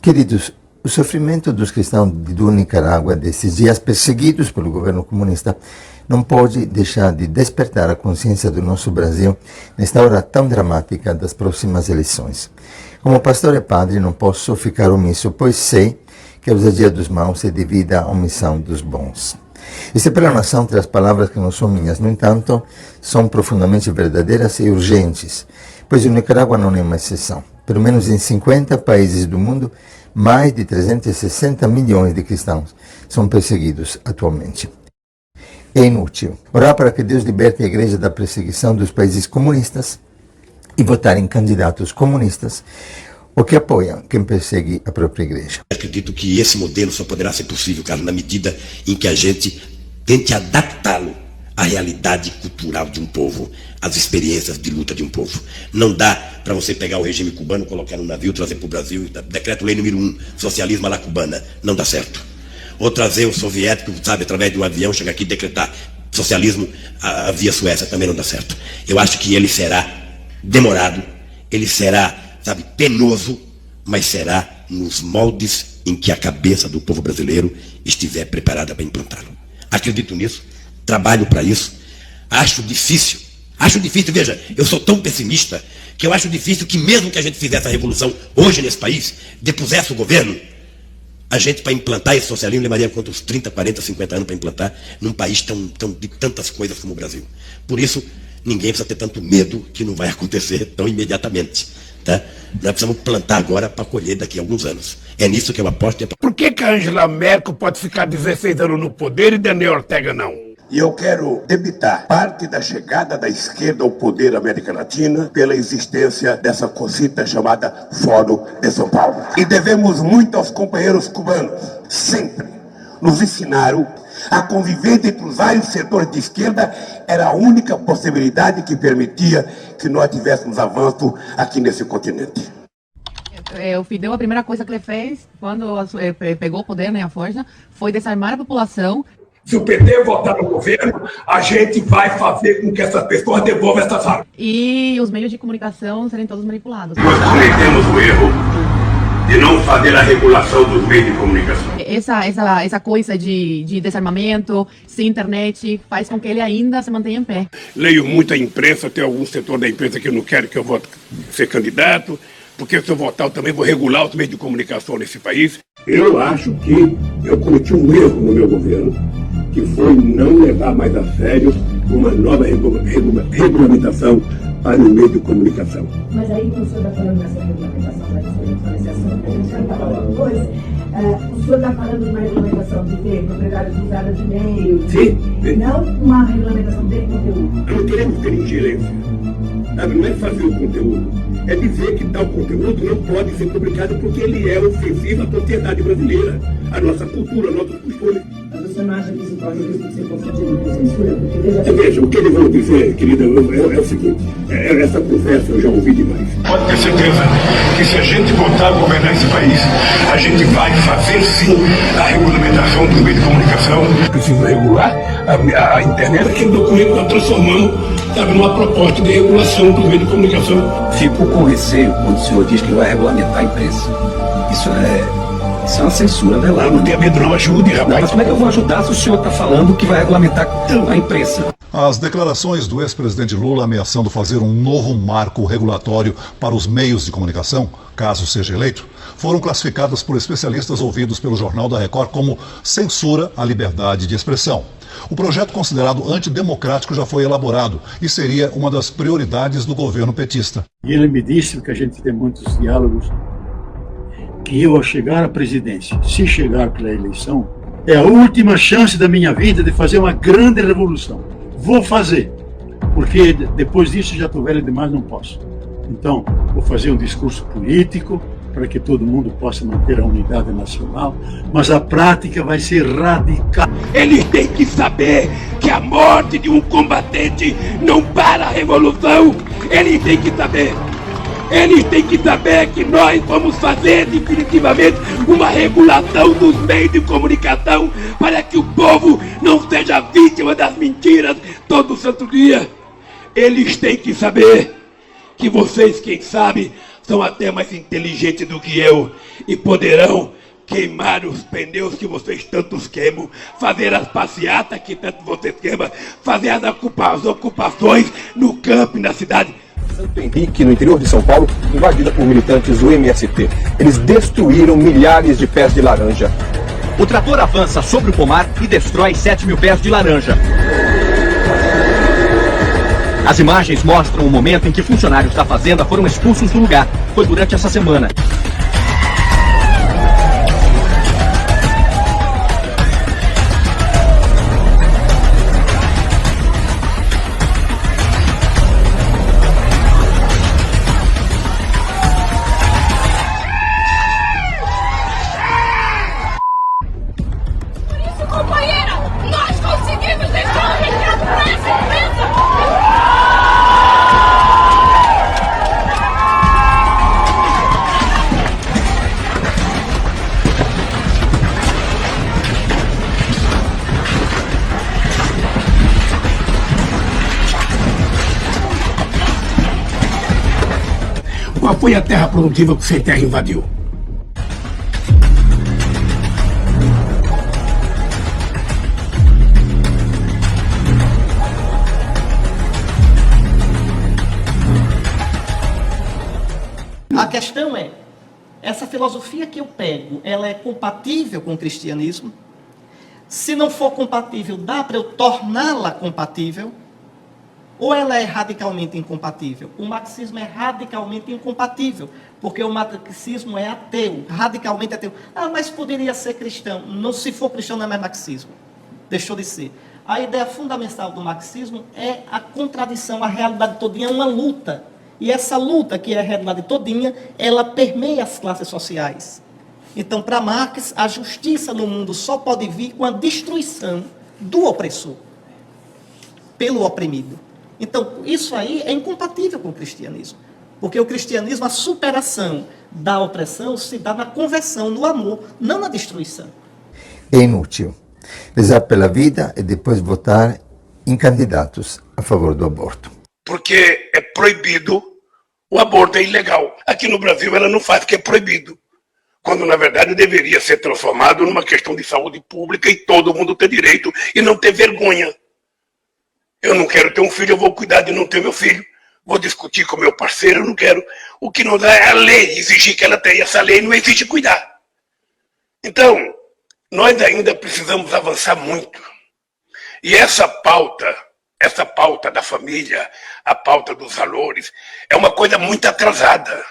Queridos, o sofrimento dos cristãos do Nicarágua desses dias perseguidos pelo governo comunista não pode deixar de despertar a consciência do nosso Brasil nesta hora tão dramática das próximas eleições. Como pastor e padre não posso ficar omisso, pois sei que a ousadia dos maus é devida à omissão dos bons. Esta proclamação traz palavras que não são minhas, no entanto, são profundamente verdadeiras e urgentes, pois o Nicarágua não é uma exceção. Pelo menos em 50 países do mundo, mais de 360 milhões de cristãos são perseguidos atualmente. É inútil orar para que Deus liberte a igreja da perseguição dos países comunistas e votar em candidatos comunistas ou que apoiam quem persegue a própria igreja. Acredito que esse modelo só poderá ser possível, Carlos, na medida em que a gente tente adaptá-lo à realidade cultural de um povo, às experiências de luta de um povo. Não dá para você pegar o regime cubano, colocar no navio, trazer para o Brasil, decreto-lei número 1, socialismo à la cubana. Não dá certo. Ou trazer o soviético, sabe, através de um avião, chegar aqui e decretar socialismo via Suécia, também não dá certo. Eu acho que ele será demorado, ele será, sabe, penoso, mas será nos moldes em que a cabeça do povo brasileiro estiver preparada para implantá-lo. Acredito nisso, trabalho para isso, acho difícil, veja, eu sou tão pessimista que eu acho difícil que mesmo que a gente fizesse a revolução hoje nesse país, depusesse o governo, a gente para implantar esse socialismo levaria quantos 30, 40, 50 anos para implantar num país de tantas coisas como o Brasil. Por isso, ninguém precisa ter tanto medo que não vai acontecer tão imediatamente. Tá? Nós precisamos plantar agora para colher daqui a alguns anos. É nisso que eu aposto. Por que a Angela Merkel pode ficar 16 anos no poder e Daniel Ortega não? E eu quero debitar parte da chegada da esquerda ao poder na América Latina pela existência dessa cosita chamada Fórum de São Paulo. E devemos muito aos companheiros cubanos. Sempre nos ensinaram a convivência entre os vários setores de esquerda era a única possibilidade que permitia que nós tivéssemos avanço aqui nesse continente. O Fidel, a primeira coisa que ele fez quando pegou o poder, né, a força, foi desarmar a população. Se o PT votar no governo, a gente vai fazer com que essas pessoas devolvam essas armas. E os meios de comunicação serem todos manipulados. Nós cometemos o erro de não fazer a regulação dos meios de comunicação. Essa coisa de desarmamento, sem internet, faz com que ele ainda se mantenha em pé. Leio muito a imprensa, tem algum setor da imprensa que não quer que eu vote ser candidato, porque se eu votar eu também vou regular os meios de comunicação nesse país. Eu acho que eu cometi um erro no meu governo, que foi não levar mais a sério uma nova regulamentação para o meio de comunicação. Mas aí o senhor está falando dessa regulamentação da diferenciação, a gente já está falando coisa. O senhor está falando de uma regulamentação de ter propriedade cruzada de e-mail, sim, não uma regulamentação de conteúdo. Não queremos ter ingerência. Não é fazer o conteúdo, é dizer que tal conteúdo não pode ser publicado porque ele é ofensivo à sociedade brasileira, à nossa cultura, à nossa cultura. Mas você não acha que isso corre o risco de ser confundido com censura? Veja, o que eles vão dizer, querida, é o seguinte, essa conversa eu já ouvi demais. Pode ter certeza que se a gente voltar a governar esse país, a gente vai fazer sim a regulamentação do meio de comunicação. Precisa regular a internet, aquele documento que nós transformamos numa proposta de regulação do meio de comunicação. Fico com receio quando o senhor diz que vai regulamentar a imprensa. Isso é uma censura, né? Lá não tenha medo não, ajude, rapaz. Não, mas como é que eu vou ajudar se o senhor está falando que vai regulamentar a imprensa? As declarações do ex-presidente Lula ameaçando fazer um novo marco regulatório para os meios de comunicação, caso seja eleito, foram classificadas por especialistas ouvidos pelo Jornal da Record como censura à liberdade de expressão. O projeto considerado antidemocrático já foi elaborado e seria uma das prioridades do governo petista. E ele me disse que a gente tem muitos diálogos, que eu, ao chegar à presidência, se chegar pela eleição, é a última chance da minha vida de fazer uma grande revolução. Vou fazer, porque depois disso já estou velho demais, não posso. Então, vou fazer um discurso político para que todo mundo possa manter a unidade nacional, mas a prática vai ser radical. Eles têm que saber que a morte de um combatente não para a revolução. Eles têm que saber. Eles têm que saber que nós vamos fazer definitivamente uma regulação dos meios de comunicação para que o povo não seja vítima das mentiras todo santo dia. Eles têm que saber que vocês, quem sabe, são até mais inteligentes do que eu e poderão queimar os pneus que vocês tantos queimam, fazer as passeatas que tanto vocês queimam, fazer as ocupações no campo e na cidade. Santo Henrique, no interior de São Paulo, invadida por militantes do MST. Eles destruíram milhares de pés de laranja. O trator avança sobre o pomar e destrói 7.000 pés de laranja. As imagens mostram o momento em que funcionários da fazenda foram expulsos do lugar. Foi durante essa semana. Companheira, nós conseguimos deixar o recado para essa empresa! Qual foi a terra produtiva que o Sem Terra invadiu? A questão é, essa filosofia que eu pego, ela é compatível com o cristianismo? Se não for compatível, dá para eu torná-la compatível? Ou ela é radicalmente incompatível? O marxismo é radicalmente incompatível, porque o marxismo é ateu, radicalmente ateu. Ah, mas poderia ser cristão. Não, se for cristão não é mais marxismo. Deixou de ser. A ideia fundamental do marxismo é a contradição, a realidade todinha é uma luta. E essa luta, que é a realidade todinha, ela permeia as classes sociais. Então, para Marx, a justiça no mundo só pode vir com a destruição do opressor, pelo oprimido. Então, isso aí é incompatível com o cristianismo. Porque o cristianismo, a superação da opressão, se dá na conversão, no amor, não na destruição. É inútil rezar pela vida e depois votar em candidatos a favor do aborto. Porque é proibido, o aborto é ilegal. Aqui no Brasil ela não faz porque é proibido. Quando na verdade deveria ser transformado numa questão de saúde pública e todo mundo ter direito e não ter vergonha. Eu não quero ter um filho, eu vou cuidar de não ter meu filho. Vou discutir com meu parceiro, eu não quero. O que não dá é a lei, exigir que ela tenha. Essa lei não exige cuidar. Então, nós ainda precisamos avançar muito. E essa pauta da família, a pauta dos valores, é uma coisa muito atrasada.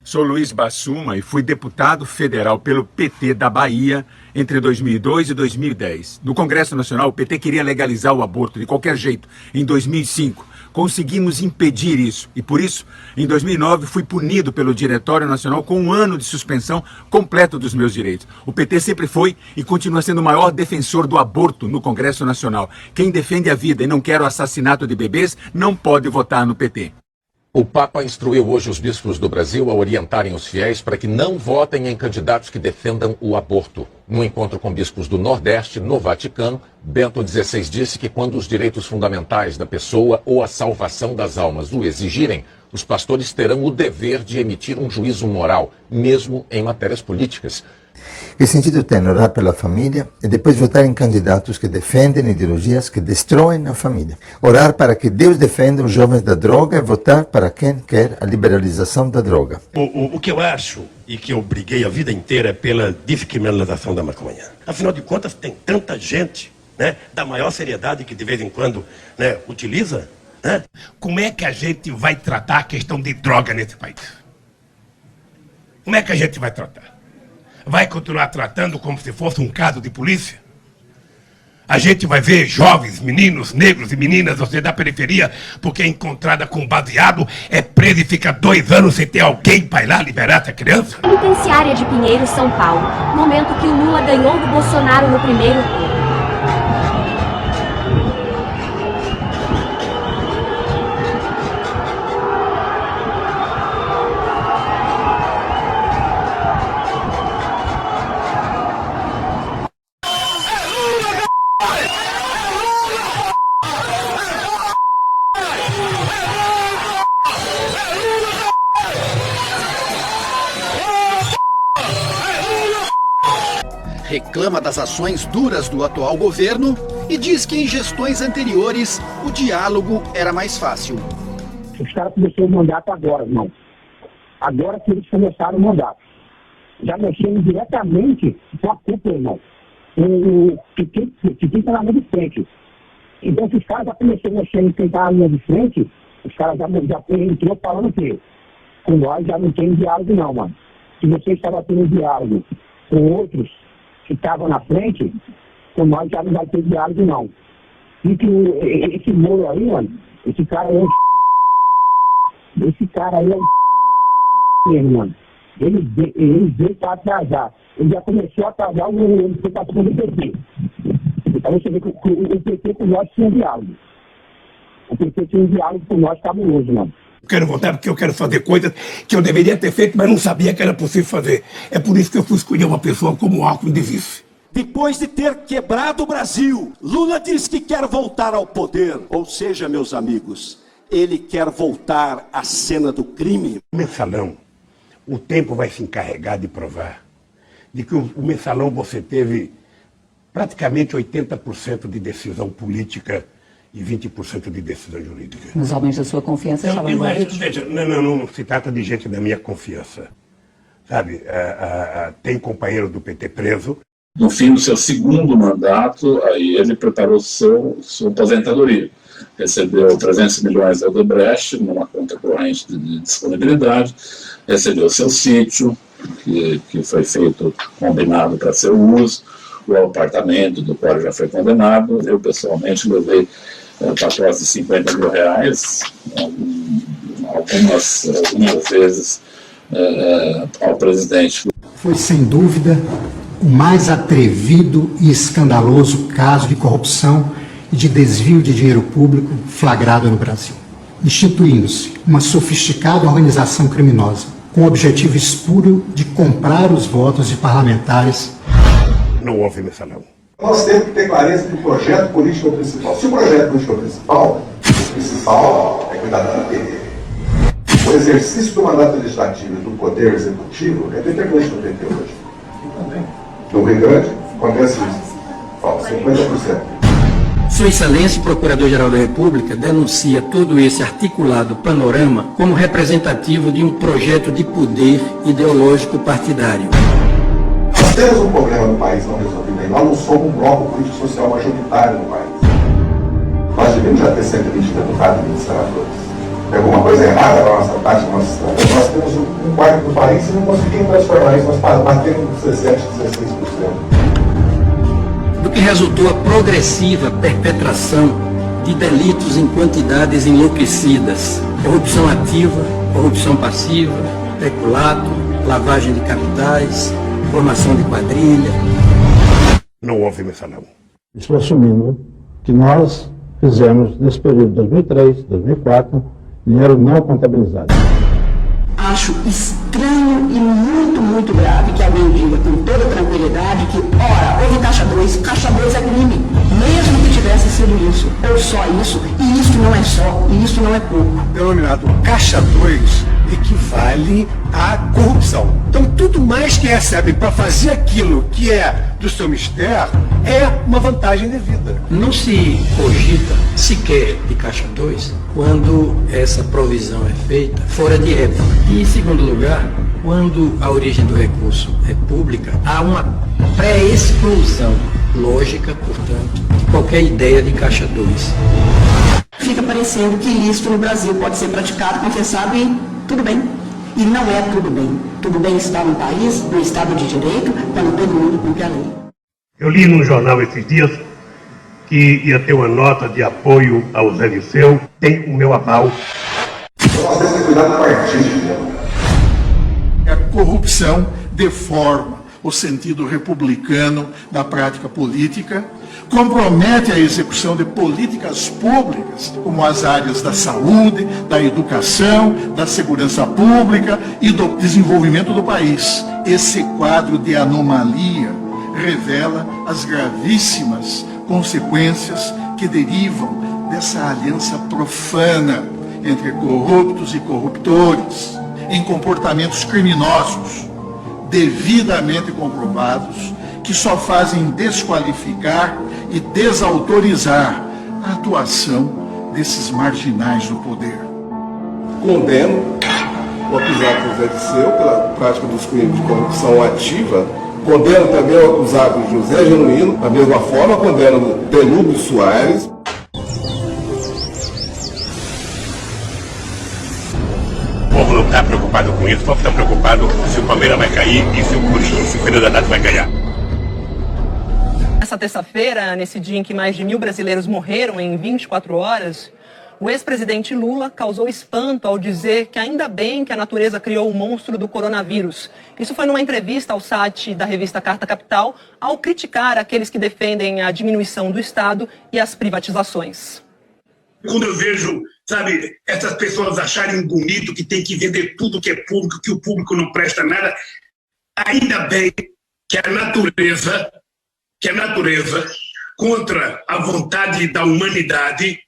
Sou Luiz Bassuma e fui deputado federal pelo PT da Bahia entre 2002 e 2010. No Congresso Nacional, o PT queria legalizar o aborto de qualquer jeito. Em 2005, conseguimos impedir isso. E por isso, em 2009, fui punido pelo Diretório Nacional com 1 ano de suspensão completo dos meus direitos. O PT sempre foi e continua sendo o maior defensor do aborto no Congresso Nacional. Quem defende a vida e não quer o assassinato de bebês não pode votar no PT. O Papa instruiu hoje os bispos do Brasil a orientarem os fiéis para que não votem em candidatos que defendam o aborto. No encontro com bispos do Nordeste, no Vaticano, Bento XVI disse que quando os direitos fundamentais da pessoa ou a salvação das almas o exigirem, os pastores terão o dever de emitir um juízo moral, mesmo em matérias políticas. Que sentido tem orar pela família e depois votar em candidatos que defendem ideologias que destroem a família? Orar para que Deus defenda os jovens da droga e votar para quem quer a liberalização da droga. O que eu acho e que eu briguei a vida inteira é pela descriminalização da maconha. Afinal de contas, tem tanta gente, né, da maior seriedade que de vez em quando, né, utiliza. Né? Como é que a gente vai tratar a questão de droga nesse país? Como é que a gente vai tratar? Vai continuar tratando como se fosse um caso de polícia? A gente vai ver jovens, meninos, negros e meninas, você da periferia, porque é encontrada com baseado, é presa e fica 2 anos sem ter alguém para ir lá liberar essa criança? Penitenciária de Pinheiros, São Paulo. Momento que o Lula ganhou do Bolsonaro no primeiro turno. reclama das ações duras do atual governo e diz que em gestões anteriores o diálogo era mais fácil. Os caras começaram o mandato agora, irmão. Agora que eles começaram o mandato. Já mexendo diretamente com a cúpula, irmão. Que está na linha de frente. Então, se os caras já começaram a mexer em quem está na linha de frente, os caras já entrou falando que com nós já não tem diálogo não, mano. Se você estava tendo diálogo com outros que estavam na frente, com nós já não vai ter diálogo não. E que esse Moro aí, mano, esse cara aí é mesmo, mano. Ele veio para atrasar. Ele já começou a atrasar o participação do PT. Então você vê que o PT com nós tinha diálogo. O PT tinha um diálogo com nós cabuloso, mano. Eu quero votar porque eu quero fazer coisas que eu deveria ter feito, mas não sabia que era possível fazer. É por isso que eu fui escolher uma pessoa como Alckmin de vice. Depois de ter quebrado o Brasil, Lula diz que quer voltar ao poder. Ou seja, meus amigos, ele quer voltar à cena do crime. Mensalão, o tempo vai se encarregar de provar de que o mensalão você teve praticamente 80% de decisão política e 20% de decisão jurídica. Nos homens da sua confiança estavam envolvidos? Não se trata de gente da minha confiança. Sabe, tem companheiro do PT preso. No fim do seu segundo mandato, aí ele preparou sua aposentadoria. Recebeu 300 milhões da Odebrecht numa conta corrente de disponibilidade, recebeu seu sítio, que foi feito, combinado para seu uso, o apartamento do qual já foi condenado. Eu, pessoalmente, levei pacotes de 50 mil reais, algumas vezes, ao presidente. Foi, sem dúvida, o mais atrevido e escandaloso caso de corrupção e de desvio de dinheiro público flagrado no Brasil, instituindo-se uma sofisticada organização criminosa com o objetivo espúrio de comprar os votos de parlamentares. Não houve mensalão. Nós temos que ter clareza do projeto político principal. Se o projeto político principal, o principal é cuidar da PT. O exercício do mandato legislativo e do poder executivo é determinante no PT hoje. No Rio Grande, acontece isso. Falta 50%. Sua Excelência, o Procurador-Geral da República, denuncia todo esse articulado panorama como representativo de um projeto de poder ideológico partidário. Nós temos um problema no país não resolvido ainda. Nós não somos um bloco político-social majoritário no país. Nós devemos já ter 120 deputados e 20 senadores. Tem alguma coisa errada na nossa parte, na nossa estratégia? Nós temos um quarto do país e não conseguimos transformar isso. Nós batemos 17%, 16%. Do que resultou a progressiva perpetração de delitos em quantidades enlouquecidas. Corrupção ativa, corrupção passiva, peculato, lavagem de capitais, formação de quadrilha. Não houve mensalão. Estou assumindo que nós fizemos, nesse período de 2003, 2004, dinheiro não contabilizado. Acho estranho e muito grave que alguém diga com toda tranquilidade que, ora, houve Caixa 2 é crime, mesmo que tivesse sido isso, ou só isso, e isso não é só, e isso não é pouco. Denominado Caixa 2 equivale à corrupção. Então, tudo mais que recebe para fazer aquilo que é do seu mistério é uma vantagem devida. Não se cogita sequer de Caixa 2 quando essa provisão é feita fora de época. E, em segundo lugar, quando a origem do recurso é pública, há uma pré-exclusão lógica, portanto, de qualquer ideia de Caixa 2. Fica parecendo que ilícito no Brasil pode ser praticado, confessado e tudo bem. E não é tudo bem. Tudo bem estar num país, no Estado de Direito, quando todo mundo cumpre a lei. Eu li num jornal esses dias que ia ter uma nota de apoio ao Zé Liceu. Tem o meu aval. Nós temos que cuidar do partido. A corrupção deforma o sentido republicano da prática política, compromete a execução de políticas públicas, como as áreas da saúde, da educação, da segurança pública e do desenvolvimento do país. Esse quadro de anomalia revela as gravíssimas consequências que derivam dessa aliança profana entre corruptos e corruptores, em comportamentos criminosos, devidamente comprovados, que que só fazem desqualificar e desautorizar a atuação desses marginais do poder. Condeno o acusado José Disseu pela prática dos crimes de corrupção ativa. Condeno também o acusado José Genuíno, da mesma forma condeno Delúbio Soares. O povo não está preocupado com isso, o povo está preocupado se o Palmeiras vai cair e se o Corinthians, se o Fernando Haddad vai ganhar. Nessa terça-feira, nesse dia em que mais de 1.000 brasileiros morreram em 24 horas, o ex-presidente Lula causou espanto ao dizer que ainda bem que a natureza criou o monstro do coronavírus. Isso foi numa entrevista ao site da revista Carta Capital, ao criticar aqueles que defendem a diminuição do Estado e as privatizações. Quando eu vejo, sabe, essas pessoas acharem bonito que tem que vender tudo que é público, que o público não presta nada, ainda bem que a natureza, contra a vontade da humanidade,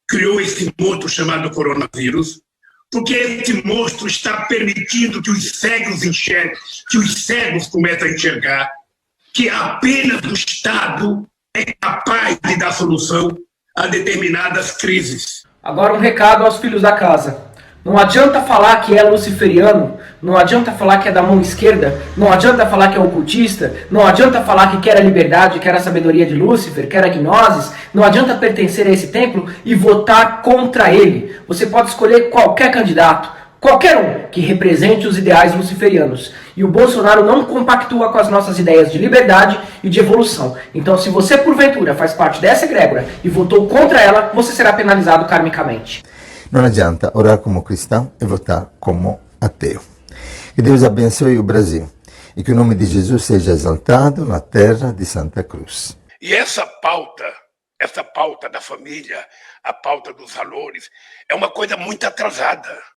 criou esse monstro chamado coronavírus, porque esse monstro está permitindo que os cegos enxerguem, que os cegos comecem a enxergar que apenas o Estado é capaz de dar solução a determinadas crises. Agora um recado aos filhos da casa. Não adianta falar que é luciferiano, não adianta falar que é da mão esquerda, não adianta falar que é ocultista, não adianta falar que quer a liberdade, quer a sabedoria de Lúcifer, quer a gnoses, não adianta pertencer a esse templo e votar contra ele. Você pode escolher qualquer candidato, qualquer um que represente os ideais luciferianos. E o Bolsonaro não compactua com as nossas ideias de liberdade e de evolução. Então, se você porventura faz parte dessa egrégora e votou contra ela, você será penalizado karmicamente. Não adianta orar como cristão e votar como ateu. Que Deus abençoe o Brasil e que o nome de Jesus seja exaltado na terra de Santa Cruz. E essa pauta da família, a pauta dos valores, é uma coisa muito atrasada.